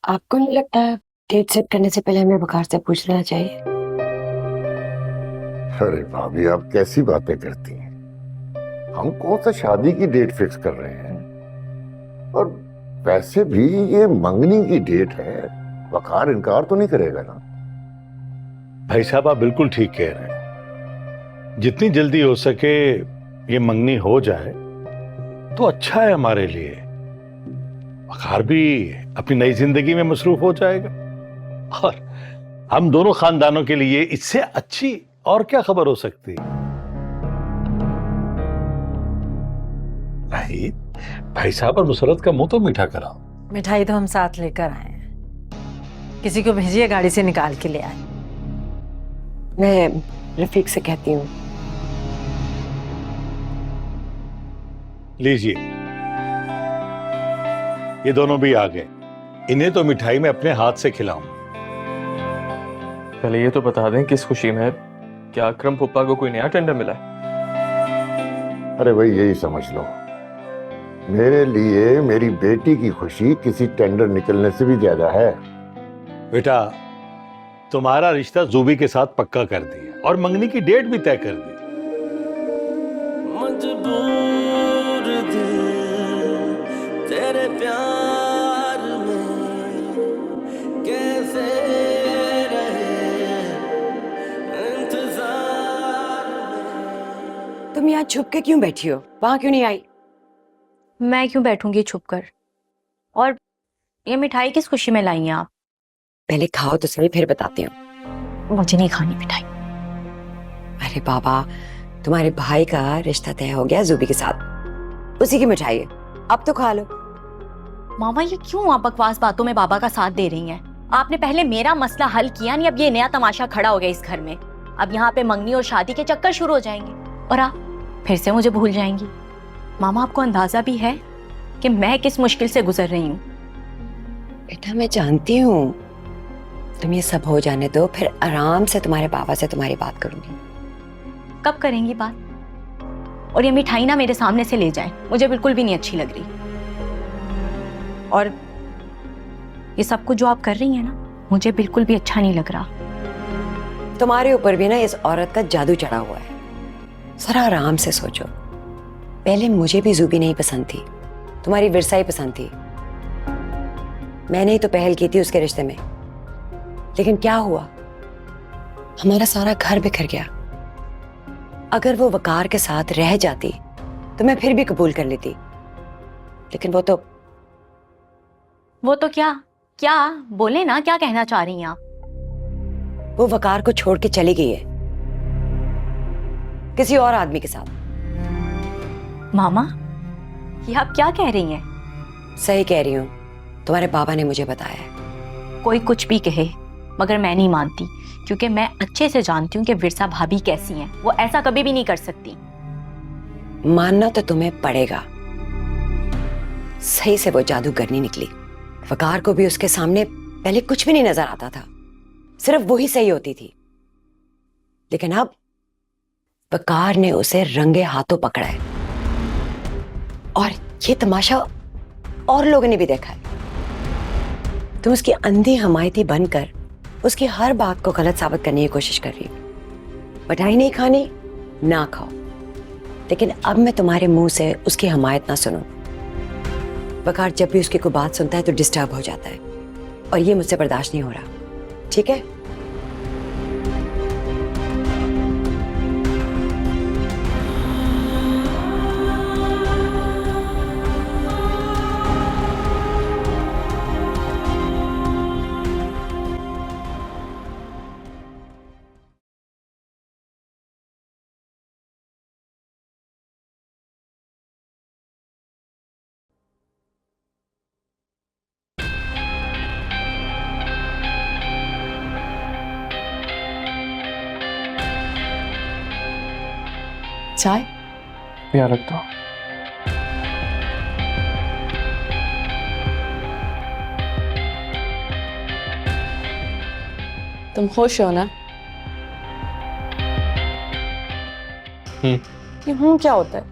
आपको नहीं लगता डेट सेट करने से पहले हमें वकार से पूछ लेना चाहिए? अरे भाभी, आप कैसी बातें करती हैं? हम कौन सा शादी की डेट फिक्स कर रहे हैं? और वैसे भी ये मंगनी की डेट है, वकार इनकार तो नहीं करेगा ना? भाई साहब, आप बिल्कुल ठीक कह रहे हैं। जितनी जल्दी हो सके ये मंगनी हो जाए तो अच्छा है हमारे लिए। वकार भी अपनी नई जिंदगी में मसरूफ हो जाएगा और हम दोनों खानदानों के लिए इससे अच्छी और क्या खबर हो सकती है। नहीं, भाई साहब और मुसरत का मुंह तो मीठा कराओ। मिठाई तो हम साथ लेकर आए हैं, किसी को भेजिए गाड़ी से निकाल के ले आए। मैं रफीक से कहती हूँ। लीजिए, ये दोनों भी आ गए। इन्हें तो मिठाई में अपने हाथ से खिलाऊं। पहले ये तो बता दें किस खुशी में है? क्या अकरम पुप्पा को कोई नया टेंडर मिला है? अरे भाई, यही समझ लो, मेरे लिए मेरी बेटी की खुशी किसी टेंडर निकलने से भी ज्यादा है। बेटा, तुम्हारा रिश्ता जूबी के साथ पक्का कर दिया और मंगनी की डेट भी तय कर दी। मजबूर दिल तेरे प्यार में कैसे रहे इंतजार में। तुम यहाँ छुप के क्यों बैठी हो? वहां क्यों नहीं आई? मैं क्यों बैठूंगी छुप कर? और ये मिठाई किस खुशी में लाई हैं आप? पहले खाओ तो सही, फिर बताती हूँ। मुझे नहीं खानी मिठाई। अरे बाबा, तुम्हारे भाई का रिश्ता तय हो गया जूबी के साथ, उसी की मिठाई है, अब तो खा लो। मामा, ये क्यों आप बकवास बातों में बाबा का साथ दे रही हैं? आपने पहले मेरा मसला हल किया नहीं, अब ये नया तमाशा खड़ा हो गया इस घर में। अब यहाँ पे मंगनी और शादी के चक्कर शुरू हो जाएंगे और आप फिर से मुझे भूल जाएंगी। मामा, आपको अंदाजा भी है कि मैं किस मुश्किल से गुजर रही हूँ? बेटा, मैं जानती हूँ। तुम ये सब हो जाने दो, फिर आराम से तुम्हारे पापा से तुम्हारी बात करूंगी। कब करेंगी बात? और ये मिठाई ना मेरे सामने से ले जाए, मुझे बिल्कुल भी नहीं अच्छी लग रही। और ये सब कुछ जो आप कर रही हैं ना, मुझे बिल्कुल भी अच्छा नहीं लग रहा। तुम्हारे ऊपर भी ना इस औरत का जादू चढ़ा हुआ है। जरा आराम से सोचो। पहले मुझे भी जूबी नहीं पसंद थी, तुम्हारी विरसा ही पसंद थी। मैंने ही तो पहल की थी उसके रिश्ते में, लेकिन क्या हुआ? हमारा सारा घर बिखर गया। अगर वो वकार के साथ रह जाती तो मैं फिर भी कबूल कर लेती, लेकिन वो तो क्या क्या बोले ना, क्या कहना चाह रही हैं आप? वो वकार को छोड़ के चली गई है किसी और आदमी के साथ। मामा, ये आप क्या कह रही हैं? सही कह रही हूँ, तुम्हारे बाबा ने मुझे बताया है। कोई कुछ भी कहे, मगर मैं नहीं मानती, क्योंकि मैं अच्छे से जानती हूँ कि विरसा भाभी कैसी हैं। वो ऐसा कभी भी नहीं कर सकती। मानना तो तुम्हें पड़ेगा, सही से वो जादूगरनी निकली। वकार को भी उसके सामने पहले कुछ भी नहीं नजर आता था, सिर्फ वही सही होती थी। लेकिन अब वकार ने उसे रंगे हाथों पकड़ा है, और ये तमाशा और लोगों ने भी देखा है। तुम उसकी अंधी हमायती बनकर उसकी हर बात को गलत साबित करने की कोशिश कर रही हो। मिठाई नहीं खानी, ना खाओ, लेकिन अब मैं तुम्हारे मुंह से उसकी हमायत ना सुनूं। वकार जब भी उसकी कोई बात सुनता है तो डिस्टर्ब हो जाता है, और ये मुझसे बर्दाश्त नहीं हो रहा। ठीक है? चाय यहाँ रख दो। तुम खुश हो ना? ये क्या होता है?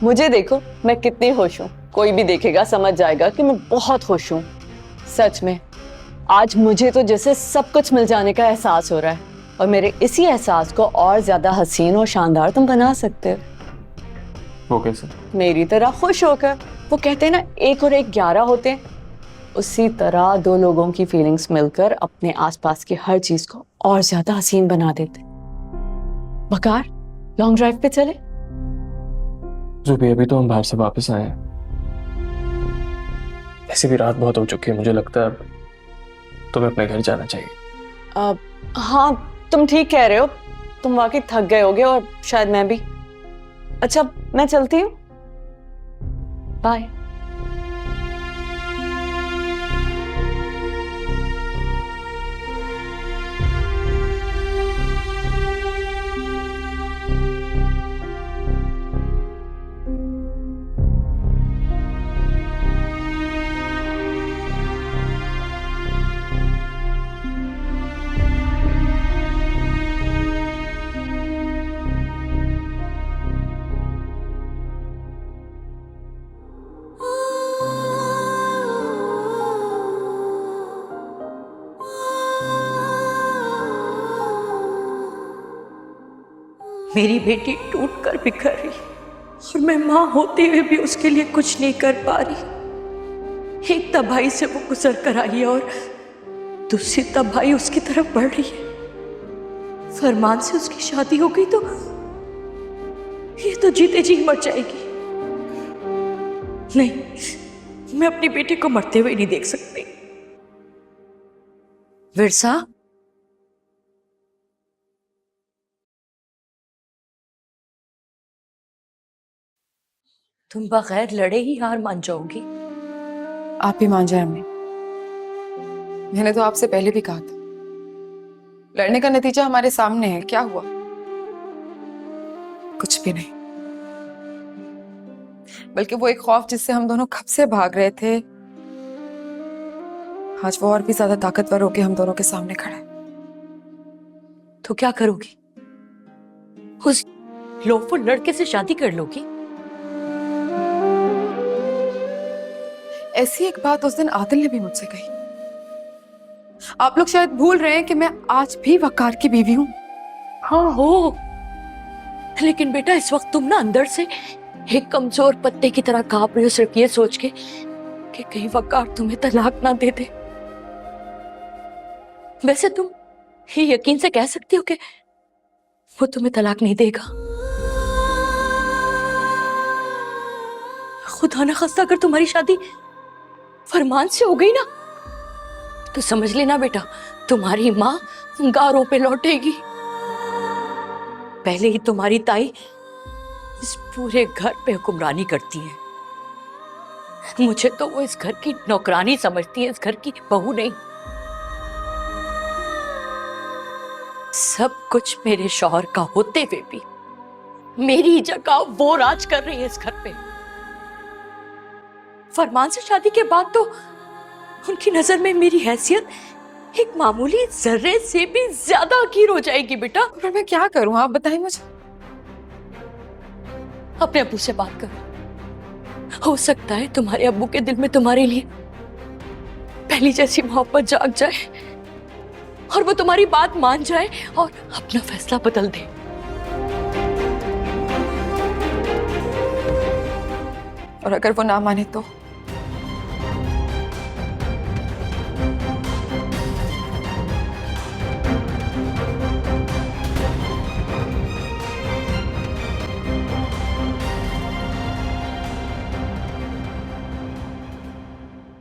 मुझे देखो, मैं कितनी खुश हूँ। कोई भी देखेगा समझ जाएगा कि मैं बहुत खुश हूँ। सच में आज मुझे तो जैसे सब कुछ मिल जाने का एहसास हो रहा है, और मेरे इसी एहसास को और ज्यादा हसीन और शानदार तुम बना सकते हो। वो कैसे? मेरी तरह खुश होकर। वो कहते हैं ना, 1 और 1 11 होते हैं। उसी तरह 2 लोगों की फीलिंग्स मिलकर अपने आसपास की हर चीज को और ज्यादा हसीन बना देते। वकार, लॉन्ग ड्राइव पे चले? जुबी, अभी तो हम बाहर से वापस आए हैं। ऐसे भी रात बहुत हो चुकी है, मुझे लगता है तुम्हें अपने घर जाना चाहिए। हाँ, तुम ठीक कह रहे हो। तुम वाकई थक गए होगे, और शायद मैं भी। अच्छा, मैं चलती हूँ। बाय। मेरी बेटी टूट कर बिखर रही और मैं माँ होते हुए भी उसके लिए कुछ नहीं कर पा रही। एक तबाही से वो गुजर कर आई है और दूसरी तबाही उसकी तरफ बढ़ रही है। फरमान से उसकी शादी हो गई तो ये तो जीते जी मर जाएगी। नहीं, मैं अपनी बेटी को मरते हुए नहीं देख सकती। विरसा, तुम बगैर लड़े ही हार मान जाओगी? आप ही मान जाए अम्मी। मैंने तो आपसे पहले भी कहा था, लड़ने का नतीजा हमारे सामने है। क्या हुआ? कुछ भी नहीं। बल्कि वो एक खौफ जिससे हम दोनों कब से भाग रहे थे, आज वो और भी ज्यादा ताकतवर होके हम दोनों के सामने खड़ा है। तो क्या करोगी? उस लोफुल लड़के से शादी कर लोगी? ऐसी एक बात उस दिन आदिल ने भी मुझसे कही। आप लोग शायद भूल रहे हैं कि मैं आज भी वकार की बीवी हूं। हाँ हो, लेकिन बेटा इस वक्त तुम ना अंदर से एक कमजोर पत्ते की तरह कांप रही हो, सिर्फ ये सोच के कि कहीं वकार तुम्हें तलाक ना दे दे। वैसे तुम ये यकीन से कह सकती हो कि वो तुम्हें तलाक नहीं देगा? खुदा न खास्ता अगर तुम्हारी शादी फरमान से हो गई ना, तो समझ लेना बेटा, तुम्हारी माँ गारों पे लौटेगी। पहले ही तुम्हारी ताई इस पूरे घर पे हुक्मरानी करती है। मुझे तो वो इस घर की नौकरानी समझती है, इस घर की बहू नहीं। सब कुछ मेरे शौहर का होते हुए भी मेरी जगह वो राज कर रही है इस घर पे। फरमान से शादी के बाद तो उनकी नजर में मेरी हैसियत एक मामूली जर्रे से भी ज्यादा हकीर हो जाएगी बेटा। पर मैं क्या करूं, आप बताइए मुझे। अपने अब्बू से बात करो। हो सकता है तुम्हारे अब्बू के दिल में तुम्हारे लिए पहली जैसी मोहब्बत जाग जाए और वो तुम्हारी बात मान जाए और अपना फैसला बदल दे। और अगर वो ना माने तो?